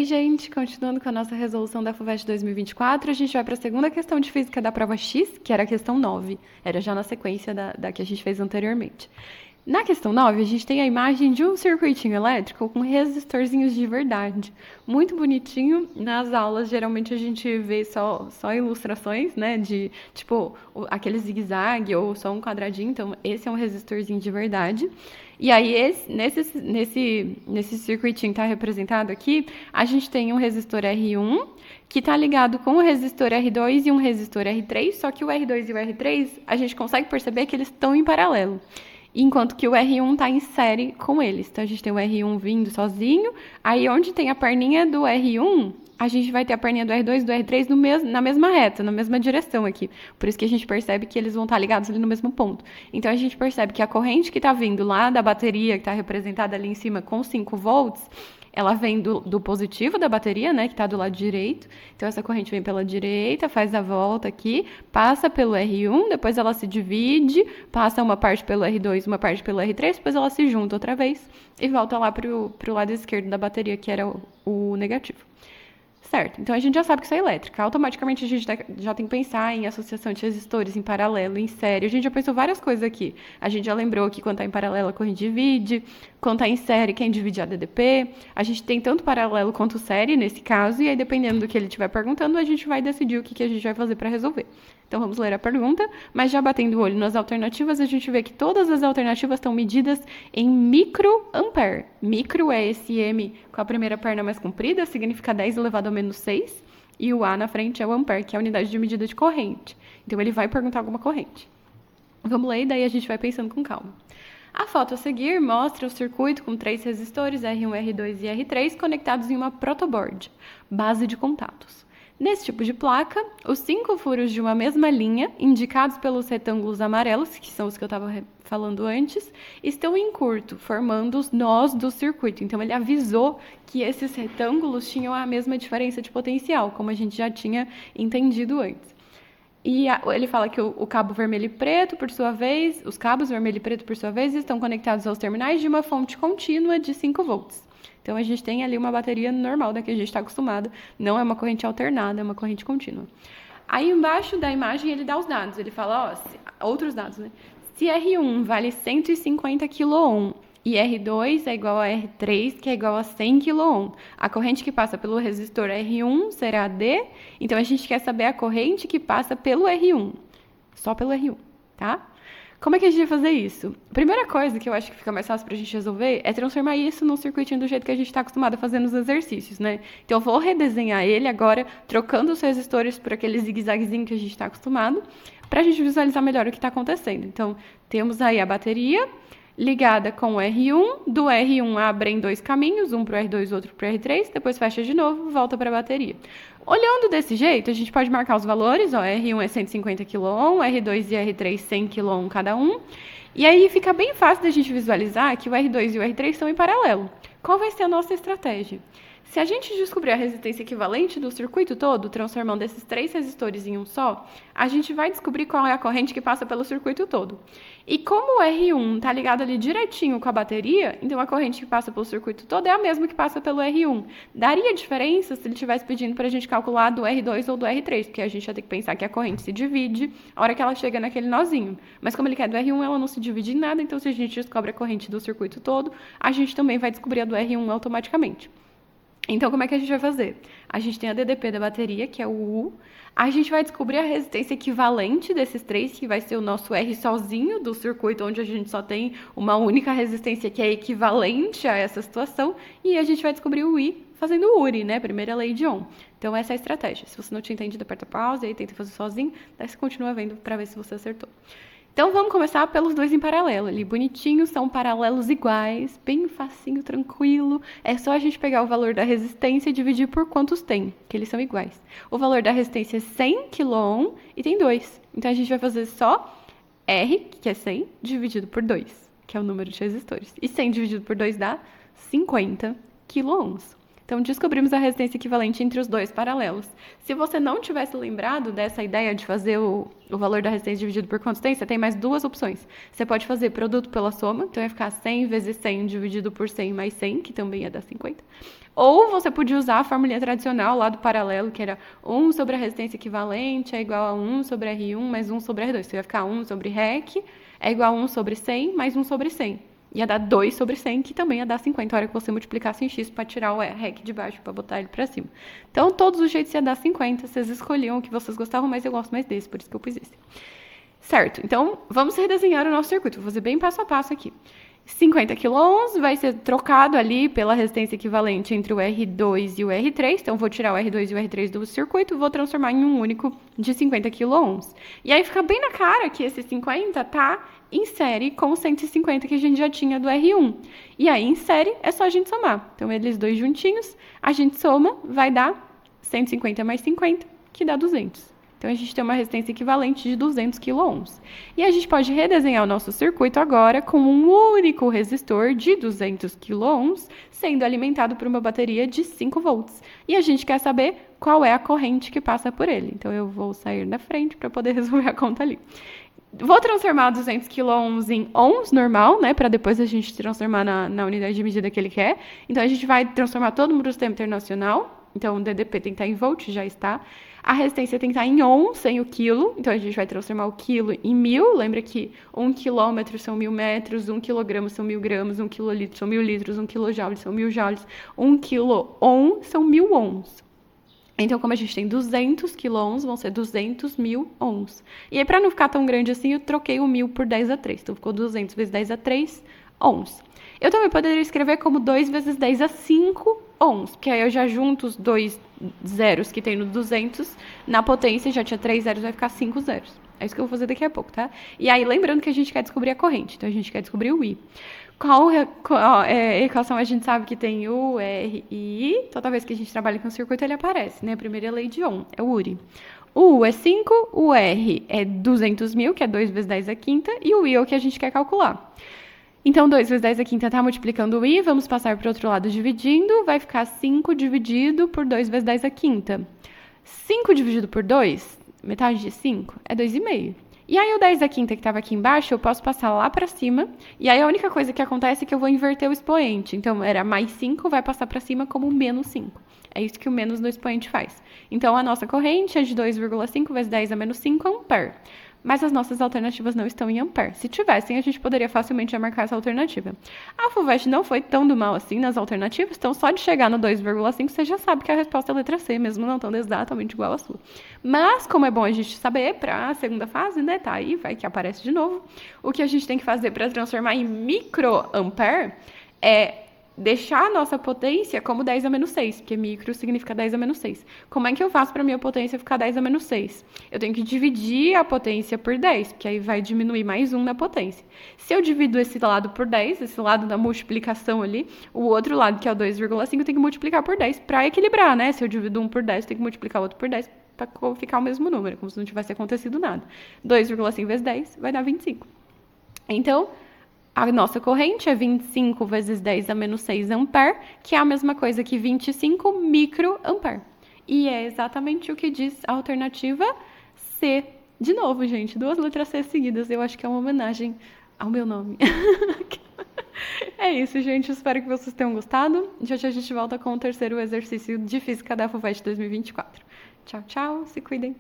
gente, continuando com a nossa resolução da FUVEST 2024, a gente vai para a segunda questão de física da prova X, que era a questão 9. Era já na sequência da que a gente fez anteriormente. Na questão 9, a gente tem a imagem de um circuitinho elétrico com resistorzinhos de verdade. Muito bonitinho. Nas aulas, geralmente, a gente vê só ilustrações, né? De, tipo, aquele zigue-zague ou só um quadradinho. Então, esse é um resistorzinho de verdade. E aí, nesse circuitinho que está representado aqui, a gente tem um resistor R1, que está ligado com o resistor R2 e um resistor R3, só que o R2 e o R3, a gente consegue perceber que eles estão em paralelo. Enquanto que o R1 está em série com eles. Então, a gente tem o R1 vindo sozinho. Aí, onde tem a perninha do R1, a gente vai ter a perninha do R2 e do R3 na mesma reta, na mesma direção aqui. Por isso que a gente percebe que eles vão estar ligados ali no mesmo ponto. Então, a gente percebe que a corrente que está vindo lá da bateria, que está representada ali em cima com 5 volts, ela vem do positivo da bateria, né, que está do lado direito. Então, essa corrente vem pela direita, faz a volta aqui, passa pelo R1, depois ela se divide, passa uma parte pelo R2, uma parte pelo R3, depois ela se junta outra vez e volta lá para o lado esquerdo da bateria, que era o negativo. Certo, então a gente já sabe que isso é elétrica. Automaticamente a gente já tem que pensar em associação de resistores em paralelo, em série. A gente já pensou várias coisas aqui. A gente já lembrou que quando está em paralelo a corrente divide, quando está em série quem divide a DDP. A gente tem tanto paralelo quanto série nesse caso, e aí dependendo do que ele estiver perguntando, a gente vai decidir o que a gente vai fazer para resolver. Então vamos ler a pergunta, mas já batendo o olho nas alternativas, a gente vê que todas as alternativas estão medidas em microampere. Micro é esse M com a primeira perna mais comprida, significa 10 elevado a menos 6, e o A na frente é o ampere, que é a unidade de medida de corrente. Então ele vai perguntar alguma corrente. Vamos ler e daí a gente vai pensando com calma. A foto a seguir mostra o circuito com 3 resistores, R1, R2 e R3, conectados em uma protoboard, base de contatos. Nesse tipo de placa, os 5 furos de uma mesma linha, indicados pelos retângulos amarelos, que são os que eu estava falando antes, estão em curto, formando os nós do circuito. Então, ele avisou que esses retângulos tinham a mesma diferença de potencial, como a gente já tinha entendido antes. E ele fala que o cabo vermelho e preto, por sua vez, os cabos vermelho e preto, por sua vez, estão conectados aos terminais de uma fonte contínua de 5 volts. Então, a gente tem ali uma bateria normal da que a gente está acostumado. Não é uma corrente alternada, é uma corrente contínua. Aí, embaixo da imagem, ele dá os dados. Ele fala, outros dados, né? Se R1 vale 150 kΩ e R2 é igual a R3, que é igual a 100 kΩ, a corrente que passa pelo resistor R1 será D. Então, a gente quer saber a corrente que passa pelo R1. Só pelo R1, tá? Como é que a gente vai fazer isso? A primeira coisa que eu acho que fica mais fácil pra gente resolver é transformar isso num circuitinho do jeito que a gente está acostumado a fazer nos exercícios, né? Então, eu vou redesenhar ele agora, trocando os resistores por aquele zigue-zaguezinho que a gente está acostumado, pra gente visualizar melhor o que está acontecendo. Então, temos aí a bateria ligada com o R1, do R1 abrem 2 caminhos, um para o R2 e outro para o R3, depois fecha de novo, volta para a bateria. Olhando desse jeito, a gente pode marcar os valores, R1 é 150 kΩ, R2 e R3 100 kΩ cada um, e aí fica bem fácil da gente visualizar que o R2 e o R3 estão em paralelo. Qual vai ser a nossa estratégia? Se a gente descobrir a resistência equivalente do circuito todo, transformando esses 3 resistores em um só, a gente vai descobrir qual é a corrente que passa pelo circuito todo. E como o R1 está ligado ali direitinho com a bateria, então a corrente que passa pelo circuito todo é a mesma que passa pelo R1. Daria diferença se ele estivesse pedindo para a gente calcular do R2 ou do R3, porque a gente ia ter que pensar que a corrente se divide a hora que ela chega naquele nozinho. Mas como ele quer do R1, ela não se divide em nada, então se a gente descobre a corrente do circuito todo, a gente também vai descobrir a do R1 automaticamente. Então, como é que a gente vai fazer? A gente tem a DDP da bateria, que é o U. A gente vai descobrir a resistência equivalente desses 3, que vai ser o nosso R sozinho do circuito, onde a gente só tem uma única resistência que é equivalente a essa situação. E a gente vai descobrir o I fazendo o URI, né? Primeira lei de Ohm. Então, essa é a estratégia. Se você não tinha entendido, aperta pause e aí tenta fazer sozinho. Daí você continua vendo para ver se você acertou. Então, vamos começar pelos 2 em paralelo. Ali, bonitinhos, são paralelos iguais, bem facinho, tranquilo. É só a gente pegar o valor da resistência e dividir por quantos tem, que eles são iguais. O valor da resistência é 100 kΩ e tem 2. Então, a gente vai fazer só R, que é 100, dividido por 2, que é o número de resistores. E 100 dividido por 2 dá 50 kΩ. Então, descobrimos a resistência equivalente entre os dois paralelos. Se você não tivesse lembrado dessa ideia de fazer o valor da resistência dividido por consistência, tem mais duas opções. Você pode fazer produto pela soma, então vai ficar 100 vezes 100 dividido por 100 mais 100, que também ia dar 50. Ou você podia usar a formulinha tradicional lá do paralelo, que era 1 sobre a resistência equivalente é igual a 1 sobre R1 mais 1 sobre R2. Então, vai ficar 1 sobre REC é igual a 1 sobre 100 mais 1 sobre 100. Ia dar 2 sobre 100, que também ia dar 50, a hora que você multiplicasse em x para tirar o REC de baixo, para botar ele para cima. Então, todos os jeitos ia dar 50, vocês escolhiam o que vocês gostavam, mas eu gosto mais desse, por isso que eu pus esse. Certo, então, vamos redesenhar o nosso circuito. Vou fazer bem passo a passo aqui. 50 kΩ vai ser trocado ali pela resistência equivalente entre o R2 e o R3. Então, vou tirar o R2 e o R3 do circuito e vou transformar em um único de 50 kΩ. E aí fica bem na cara que esse 50 tá em série com o 150 que a gente já tinha do R1. E aí, em série, é só a gente somar. Então, eles dois juntinhos, a gente soma, vai dar 150 mais 50, que dá 200. Então, a gente tem uma resistência equivalente de 200 kΩ. E a gente pode redesenhar o nosso circuito agora com um único resistor de 200 kΩ sendo alimentado por uma bateria de 5 volts. E a gente quer saber qual é a corrente que passa por ele. Então, eu vou sair da frente para poder resolver a conta ali. Vou transformar 200 kΩ em ohms normal, né, para depois a gente transformar na unidade de medida que ele quer. Então, a gente vai transformar todo mundo no sistema internacional. Então, o DDP tem que estar em volt, já está. A resistência tem que estar em ohm, sem o quilo. Então, a gente vai transformar o quilo em 1000. Lembra que 1 quilômetro são 1000 metros, 1 quilograma são 1000 gramas, 1 quilolitro são 1000 litros, 1 quilojoule são 1000 joules, 1 quilo ohm são 1000 ohms. Então, como a gente tem 200 quilôhms, vão ser 200 mil ohms. E aí, para não ficar tão grande assim, eu troquei o 1000 por 10 a 3. Então, ficou 200 vezes 10 a 3 ohms. Eu também poderia escrever como 2 vezes 10 a 5 ohms, porque aí eu já junto os dois zeros que tem no 200, na potência já tinha 3 zeros, vai ficar 5 zeros. É isso que eu vou fazer daqui a pouco, tá? E aí, lembrando que a gente quer descobrir a corrente, então a gente quer descobrir o I. Qual equação a gente sabe que tem U, R e I? Toda vez que a gente trabalha com circuito, ele aparece, né? A primeira lei de Ohm, é o URI. O U é 5, o R é 200 mil, que é 2 vezes 10 a quinta, e o I é o que a gente quer calcular. Então, 2 vezes 10 a quinta está multiplicando o I, vamos passar para o outro lado dividindo, vai ficar 5 dividido por 2 vezes 10 a quinta. 5 dividido por 2, metade de 5, é 2,5. E aí o 10 a quinta que estava aqui embaixo, eu posso passar lá para cima, e aí a única coisa que acontece é que eu vou inverter o expoente. Então, era mais 5, vai passar para cima como menos 5. É isso que o menos no expoente faz. Então, a nossa corrente é de 2,5 vezes 10 a menos 5 ampere. Mas as nossas alternativas não estão em ampere. Se tivessem, a gente poderia facilmente marcar essa alternativa. A FUVEST não foi tão do mal assim nas alternativas, então só de chegar no 2,5 você já sabe que a resposta é a letra C, mesmo não estando exatamente igual à sua. Mas, como é bom a gente saber, para a segunda fase, né, tá aí, vai que aparece de novo, o que a gente tem que fazer para transformar em microampere é deixar a nossa potência como 10 a menos 6, porque micro significa 10 a menos 6. Como é que eu faço para a minha potência ficar 10 a menos 6? Eu tenho que dividir a potência por 10, porque aí vai diminuir mais 1 na potência. Se eu divido esse lado por 10, esse lado da multiplicação ali, o outro lado, que é o 2,5, eu tenho que multiplicar por 10 para equilibrar, né? Se eu divido um por 10, eu tenho que multiplicar o outro por 10 para ficar o mesmo número, como se não tivesse acontecido nada. 2,5 vezes 10 vai dar 25. Então, a nossa corrente é 25 vezes 10 a menos 6 ampere, que é a mesma coisa que 25 microampere. E é exatamente o que diz a alternativa C. De novo, gente, 2 letras C seguidas. Eu acho que é uma homenagem ao meu nome. É isso, gente. Espero que vocês tenham gostado. Já já a gente volta com o terceiro exercício de Física da FUVEST 2024. Tchau, tchau. Se cuidem.